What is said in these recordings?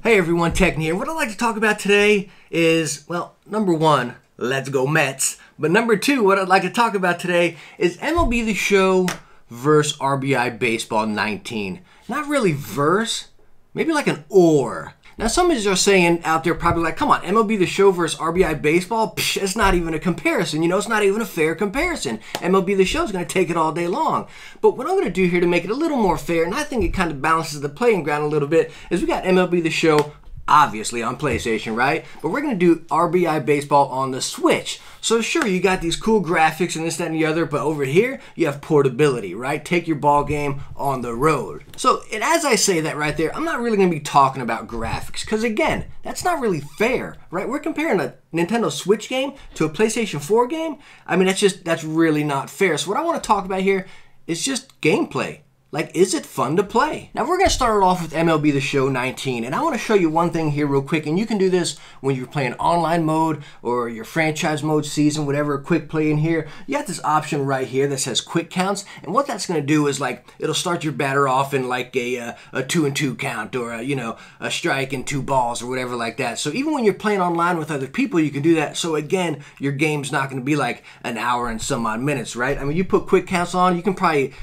Hey everyone, Techn here. What I'd like to talk about today is, well, number one, let's go Mets. But number two, what I'd like to talk about today is MLB The Show versus RBI Baseball 19. Not really verse, maybe like an or. Now some of you are saying out there probably like, come on, MLB The Show versus RBI Baseball? Psh, it's not even a comparison. You know, it's not even a fair comparison. MLB The Show is going to take it all day long. But what I'm going to do here to make it a little more fair, and I think it kind of balances the playing ground a little bit, is we got MLB The Show obviously on PlayStation, right? But we're going to do RBI Baseball on the Switch. So sure, you got these cool graphics and this, that, and the other, but over here, you have portability, right? Take your ball game on the road. So, and as I say that right there, I'm not really going to be talking about graphics, because again, that's not really fair, right? We're comparing a Nintendo Switch game to a PlayStation 4 game. I mean, that's really not fair. So what I want to talk about here is just gameplay. Like, is it fun to play? Now, we're going to start it off with MLB The Show 19, and I want to show you one thing here real quick, and you can do this when you're playing online mode or your franchise mode season, whatever, quick play in here. You got this option right here that says quick counts, and what that's going to do is, like, it'll start your batter off in, like, a 2-2 count or, a strike and 2 balls or whatever like that. So even when you're playing online with other people, you can do that. So, again, your game's not going to be, like, an hour and some odd minutes, right? I mean, you put quick counts on, you can probably,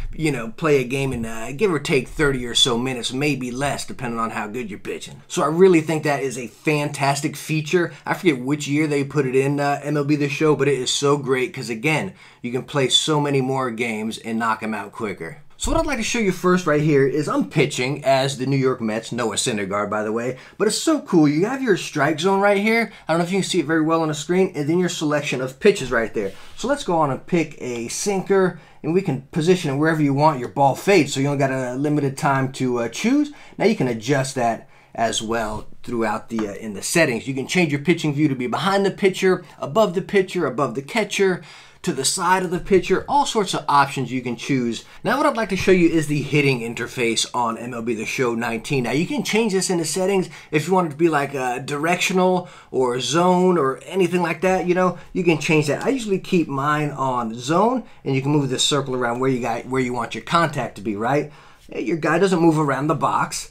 play a game in give or take 30 or so minutes, maybe less, depending on how good you're pitching. So I really think that is a fantastic feature. I forget which year they put it in MLB The Show, but it is so great because, again, you can play so many more games and knock them out quicker. So what I'd like to show you first right here is I'm pitching as the New York Mets, Noah Syndergaard, by the way, but it's so cool. You have your strike zone right here. I don't know if you can see it very well on the screen, and then your selection of pitches right there. So let's go on and pick a sinker, and we can position it wherever you want your ball fades, so you only got a limited time to choose. Now you can adjust that as well throughout in the settings. You can change your pitching view to be behind the pitcher, above the catcher, to the side of the pitcher, all sorts of options you can choose. Now what I'd like to show you is the hitting interface on MLB The Show 19. Now you can change this in the settings if you want it to be like directional or zone or anything like that, you can change that. I usually keep mine on zone, and you can move this circle around where you want your contact to be, right? Your guy doesn't move around the box,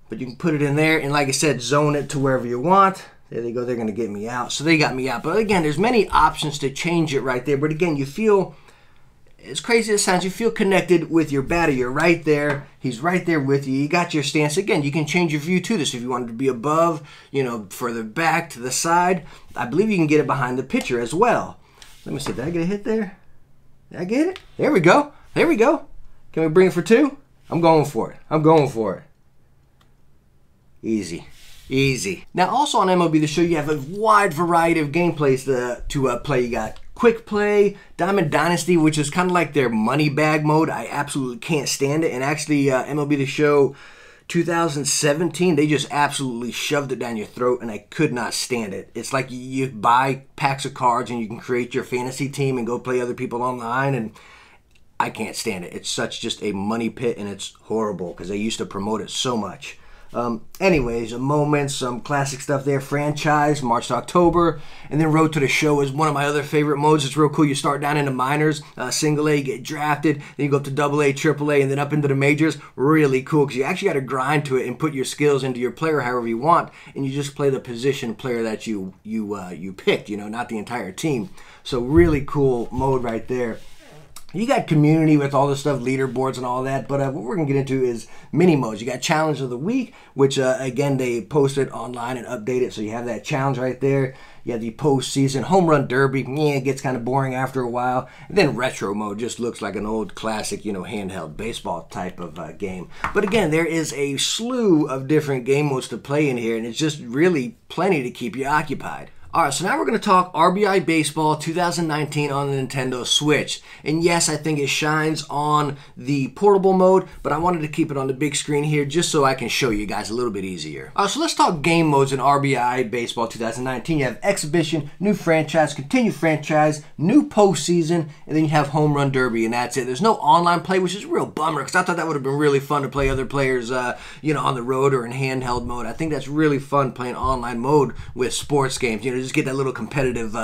but you can put it in there, and like I said, zone it to wherever you want. There they go, they're going to get me out. So they got me out. But again, there's many options to change it right there. But again, you feel, as crazy as it sounds, you feel connected with your batter. You're right there. He's right there with you. You got your stance. Again, you can change your view to this. If you wanted to be above, further back to the side, I believe you can get it behind the pitcher as well. Let me see. Did I get a hit there? Did I get it? There we go. There we go. Can we bring it for 2? I'm going for it. I'm going for it. Easy. Easy. Now, also on MLB The Show, you have a wide variety of gameplays to play. You got Quick Play, Diamond Dynasty, which is kind of like their money bag mode. I absolutely can't stand it. And actually, MLB The Show 2017, they just absolutely shoved it down your throat, and I could not stand it. It's like you buy packs of cards, and you can create your fantasy team and go play other people online, and I can't stand it. It's such just a money pit, and it's horrible because they used to promote it so much. Anyways, moments, some classic stuff there. Franchise, March to October, and then Road to the Show is one of my other favorite modes. It's real cool. You start down in the minors, single A, get drafted, then you go up to double A, triple A, and then up into the majors. Really cool because you actually got to grind to it and put your skills into your player however you want, and you just play the position player that you picked, not the entire team. So really cool mode right there. You got community with all the stuff, leaderboards and all that, but what we're going to get into is mini modes. You got Challenge of the Week, which, again, they posted online and updated, so you have that challenge right there. You have the postseason Home Run Derby. It gets kind of boring after a while. And then Retro Mode just looks like an old classic, handheld baseball type of game. But again, there is a slew of different game modes to play in here, and it's just really plenty to keep you occupied. Alright, so now we're going to talk RBI Baseball 2019 on the Nintendo Switch. And yes, I think it shines on the portable mode, but I wanted to keep it on the big screen here just so I can show you guys a little bit easier. Alright, so let's talk game modes in RBI Baseball 2019. You have Exhibition, New Franchise, Continue Franchise, New Postseason, and then you have Home Run Derby, and that's it. There's no online play, which is a real bummer, because I thought that would have been really fun to play other players, on the road or in handheld mode. I think that's really fun playing online mode with sports games. just get that little competitive,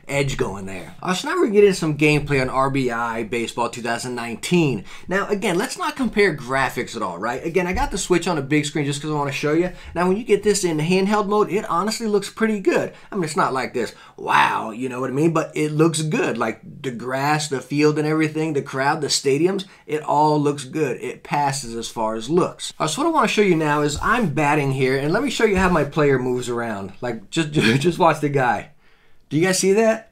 edge going there. So now we're going to get into some gameplay on RBI Baseball 2019. Now, again, let's not compare graphics at all, right? Again, I got the Switch on a big screen just because I want to show you. Now, when you get this in handheld mode, it honestly looks pretty good. I mean, it's not like this, wow, you know what I mean? But it looks good. Like the grass, the field and everything, the crowd, the stadiums, it all looks good. It passes as far as looks. So what I want to show you now is I'm batting here, and let me show you how my player moves around. Like, just watch the guy. Do you guys see that?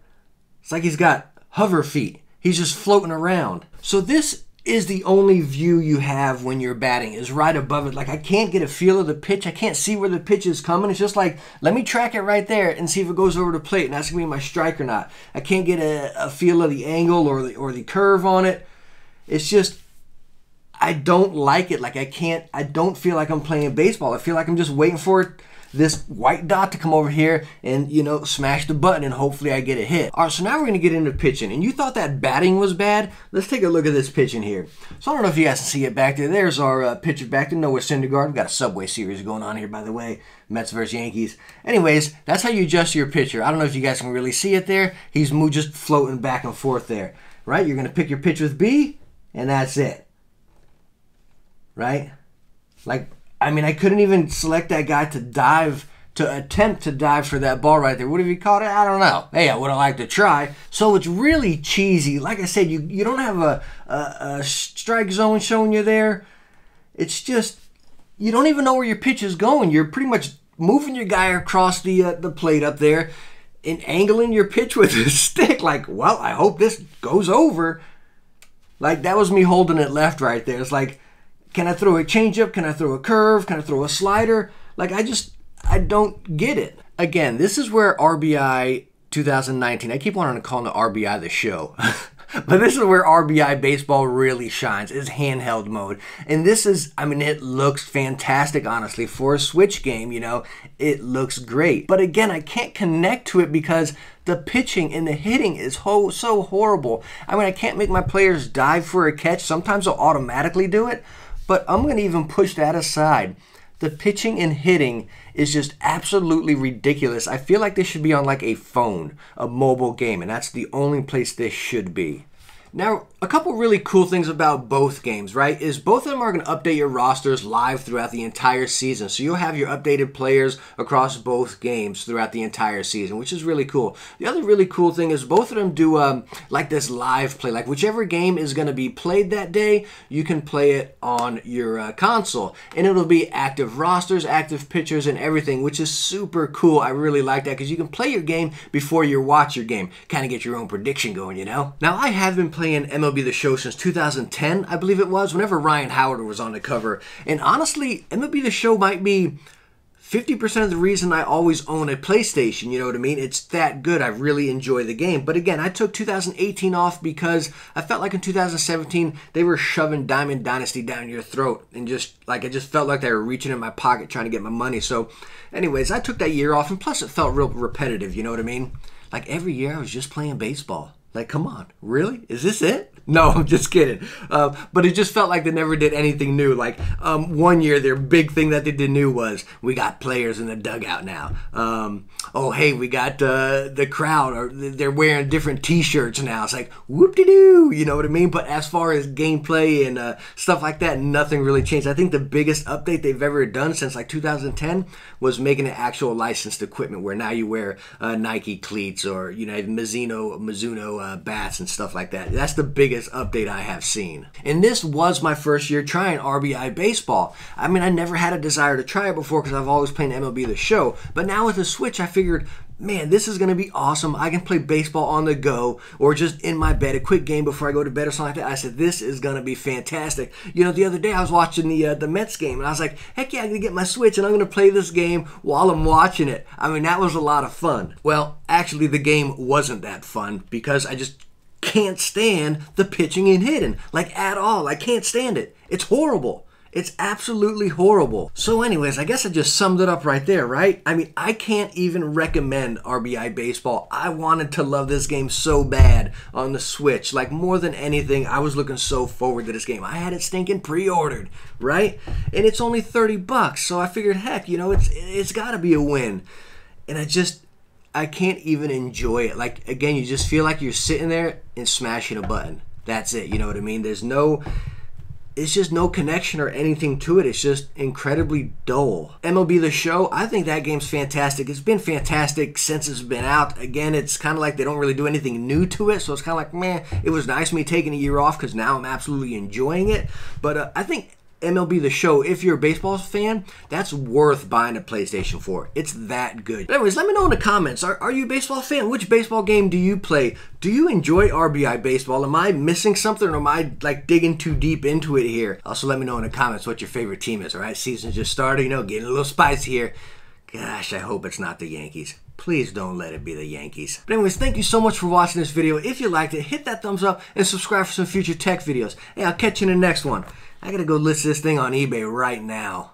It's like he's got hover feet. He's just floating around. So this is the only view you have when you're batting, is right above it. Like, I can't get a feel of the pitch. I can't see where the pitch is coming. It's just like, let me track it right there and see if it goes over the plate, and that's gonna be my strike or not. I can't get a feel of the angle or the curve on it. It's just, I don't like it. Like, I don't feel like I'm playing baseball. I feel like I'm just waiting for this white dot to come over here and, smash the button, and hopefully I get a hit. All right, so now we're going to get into pitching. And you thought that batting was bad? Let's take a look at this pitching here. So I don't know if you guys can see it back there. There's our pitcher back there, Noah Syndergaard. We've got a Subway Series going on here, by the way. Mets versus Yankees. Anyways, that's how you adjust your pitcher. I don't know if you guys can really see it there. He's just floating back and forth there, right? You're going to pick your pitch with B, and that's it, right? Like, I mean, I couldn't even select that guy to attempt to dive for that ball right there. What have you caught it? I don't know. Hey, I would have liked to try. So it's really cheesy. Like I said, you don't have a strike zone showing you there. It's just, you don't even know where your pitch is going. You're pretty much moving your guy across the plate up there and angling your pitch with a stick. Like, well, I hope this goes over. Like, that was me holding it left right there. It's like, can I throw a changeup? Can I throw a curve? Can I throw a slider? Like, I don't get it. Again, this is where RBI 2019, I keep wanting to call it RBI The Show. But this is where RBI Baseball really shines, is handheld mode. And this is, I mean, it looks fantastic, honestly. For a Switch game, it looks great. But again, I can't connect to it because the pitching and the hitting is so horrible. I mean, I can't make my players dive for a catch. Sometimes they'll automatically do it. But I'm going to even push that aside. The pitching and hitting is just absolutely ridiculous. I feel like this should be on like a phone, a mobile game, and that's the only place this should be. Now, a couple really cool things about both games, right, is both of them are going to update your rosters live throughout the entire season. So you'll have your updated players across both games throughout the entire season, which is really cool. The other really cool thing is both of them do like this live play. Like, whichever game is going to be played that day, you can play it on your console. And it'll be active rosters, active pitchers, and everything, which is super cool. I really like that because you can play your game before you watch your game. Kind of get your own prediction going, Now, I have been playing MLB The Show since 2010, I believe it was, whenever Ryan Howard was on the cover. And honestly, MLB The Show might be 50% of the reason I always own a PlayStation, you know what I mean? It's that good. I really enjoy the game. But again, I took 2018 off because I felt like in 2017, they were shoving Diamond Dynasty down your throat. And I just felt like they were reaching in my pocket trying to get my money. So anyways, I took that year off, and plus it felt real repetitive, you know what I mean? Like, every year I was just playing baseball. Like, come on, really? Is this it? No, I'm just kidding. But it just felt like they never did anything new. Like, one year, their big thing that they did new was, we got players in the dugout now. Oh, hey, we got the crowd, or they're wearing different T-shirts now. It's like, whoop-de-doo, you know what I mean? But as far as gameplay and stuff like that, nothing really changed. I think the biggest update they've ever done since, like, 2010 was making an actual licensed equipment where now you wear Nike cleats or, Mizuno bats and stuff like that. That's the biggest update I have seen. And this was my first year trying RBI Baseball. I mean, I never had a desire to try it before because I've always played MLB The Show. But now with the Switch, I figured, man, this is going to be awesome. I can play baseball on the go or just in my bed, a quick game before I go to bed or something like that. I said, this is going to be fantastic. The other day I was watching the Mets game, and I was like, heck yeah, I'm going to get my Switch and I'm going to play this game while I'm watching it. I mean, that was a lot of fun. Well, actually, the game wasn't that fun because I just can't stand the pitching and hitting, like, at all. I can't stand it. It's horrible. It's absolutely horrible. So anyways, I guess I just summed it up right there, right? I mean, I can't even recommend RBI Baseball. I wanted to love this game so bad on the Switch. Like, more than anything, I was looking so forward to this game. I had it stinking pre-ordered, right? And it's only $30, so I figured, heck, it's got to be a win. And I can't even enjoy it. Like, again, you just feel like you're sitting there and smashing a button. That's it, you know what I mean? It's just no connection or anything to it. It's just incredibly dull. MLB The Show, I think that game's fantastic. It's been fantastic since it's been out. Again, it's kind of like they don't really do anything new to it, so it's kind of like, man, it was nice me taking a year off because now I'm absolutely enjoying it. But I think MLB The Show, if you're a baseball fan, that's worth buying a PlayStation 4. It's that good. But anyways, let me know in the comments. Are you a baseball fan? Which baseball game do you play? Do you enjoy RBI Baseball? Am I missing something, or am I like digging too deep into it here? Also, let me know in the comments what your favorite team is, all right? Season's just started, you know, getting a little spicy here. Gosh, I hope it's not the Yankees. Please don't let it be the Yankees. But anyways, thank you so much for watching this video. If you liked it, hit that thumbs up and subscribe for some future tech videos. Hey, I'll catch you in the next one. I gotta go list this thing on eBay right now.